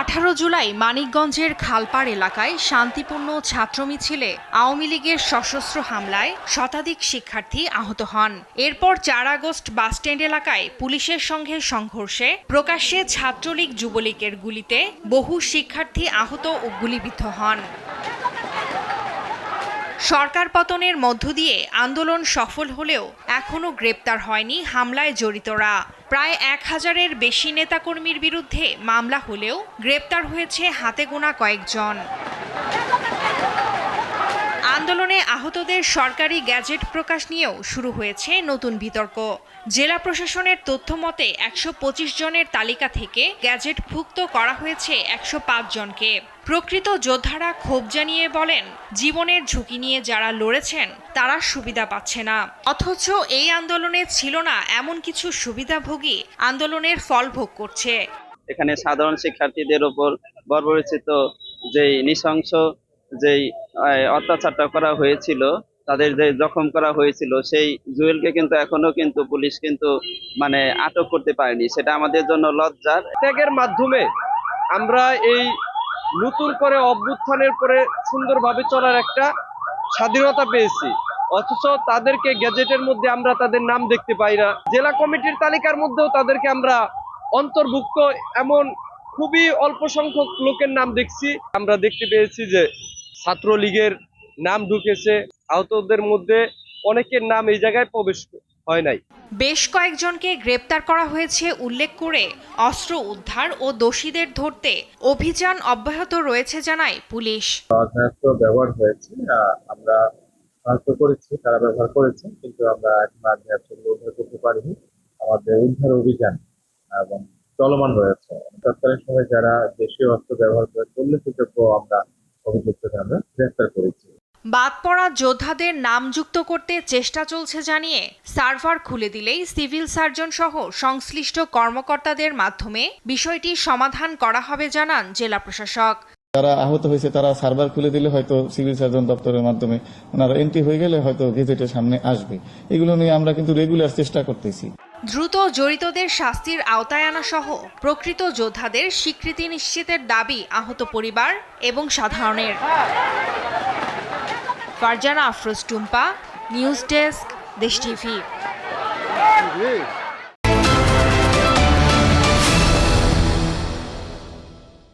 18 জুলাই মানিকগঞ্জের খালপাড় এলাকায় শান্তিপূর্ণ ছাত্র মিছিলে আওয়ামী লীগের সশস্ত্র হামলায় শতাধিক শিক্ষার্থী আহত হন। এরপর 4 আগস্ট বাসস্ট্যান্ড এলাকায় পুলিশের সঙ্গে সংঘর্ষে প্রকাশ্যে ছাত্রলীগ যুবলীগের গুলিতে বহু শিক্ষার্থী আহত ও গুলিবিদ্ধ হন। সরকার পতনের মধ্য দিয়ে আন্দোলন সফল হলেও এখনও গ্রেপ্তার হয়নি হামলায় জড়িতরা। প্রায় 1000-এর বেশি নেতাকর্মীর বিরুদ্ধে মামলা হলেও গ্রেপ্তার হয়েছে হাতে গোনা কয়েকজন। আন্দোলনে আহতদের সরকারি গ্যাজেট প্রকাশ নিয়েও শুরু হয়েছে নতুন বিতর্ক। জেলা প্রশাসনের তথ্য মতে 125 জনের তালিকা থেকে গ্যাজেটভুক্ত করা হয়েছে 105 জনকে। প্রকৃত যোদ্ধারা ক্ষোভ জানিয়ে বলেন, জীবনের ঝুঁকি নিয়ে যারা লড়েছেন তারা সুবিধা পাচ্ছে না, অথচ এই আন্দোলনে ছিল না এমন কিছু সুবিধাভোগী আন্দোলনের ফল ভোগ করছে। এখানে সাধারণ শিক্ষার্থীদের উপর বর্বরচিত যেই নৃশংস যেই অত্যাচারটা করা হয়েছিল, তাদের যে জখম করা হয়েছিল, সেই জুয়েলকে কিন্তু এখনো কিন্তু পুলিশ কিন্তু আটক করতে পারেনি। সেটা আমাদের জন্য লজ্জার। ত্যাগের মাধ্যমে আমরা এই নতুন করে অভ্যুত্থানের পরে সুন্দরভাবে চলার একটা স্বাধীনতা পেয়েছি, অথচ তাদেরকে গ্যাজেটের মধ্যে আমরা তাদের নাম দেখতে পাই না। জেলা কমিটির তালিকার মধ্যেও তাদেরকে আমরা অন্তর্ভুক্ত এমন খুবই অল্প সংখ্যক লোকের নাম দেখছি। আমরা দেখতে পেয়েছি যে ছাত্রলীগের নাম ঢুকেছে, আহতদের মধ্যে অনেকের নাম এই জায়গায় প্রবেশ হয় নাই। বেশ কয়েকজনকে গ্রেপ্তার করা হয়েছে উল্লেখ করে অস্ত্র উদ্ধার ও দোষীদের ধরতে অভিযান অব্যাহত রয়েছে জানায় পুলিশ। অস্ত্র ব্যবহার হয়েছে, আমরা শনাক্ত করেছি তারা ব্যবহার করেছে, কিন্তু আমরা এখন আগ্নেয়াস্ত্রগুলো উদ্ধার করতে পারিনি। আমাদের উদ্ধার অভিযান এবং চলমান রয়েছে। তৎকালীন সময় যারা দেশীয় অস্ত্র ব্যবহার করে উল্লেখযোগ্য আমরা অভিযুক্তদের আমরা গ্রেফতার করেছি। বাদ পড়া যোদ্ধাদের নাম যুক্ত করতে চেষ্টা চলছে জানিয়ে সার্ভার খুলে দিলেই সিভিল সার্জন সহ সংশ্লিষ্ট কর্মকর্তাদের মাধ্যমে বিষয়টি সমাধান করা হবে জানান জেলা প্রশাসক। যারা আহত হয়েছে তারা সার্ভার খুলে দিলে হয়তো সিভিল সার্জন দপ্তরের মাধ্যমে ওনারা এন্ট্রি হয়ে গেলে হয়তো গেজেটের সামনে আসবে। এগুলো নিয়ে আমরা কিন্তু রেগুলার চেষ্টা করতেছি। দ্রুত জড়িতদের শাস্তির আওতায় আনা সহ প্রকৃত যোদ্ধাদের স্বীকৃতি নিশ্চিতের দাবি আহত পরিবার এবং সাধারণের। ফারজানা আফরোজ টুম্পা, নিউজ ডেস্ক, দেশ টিভি।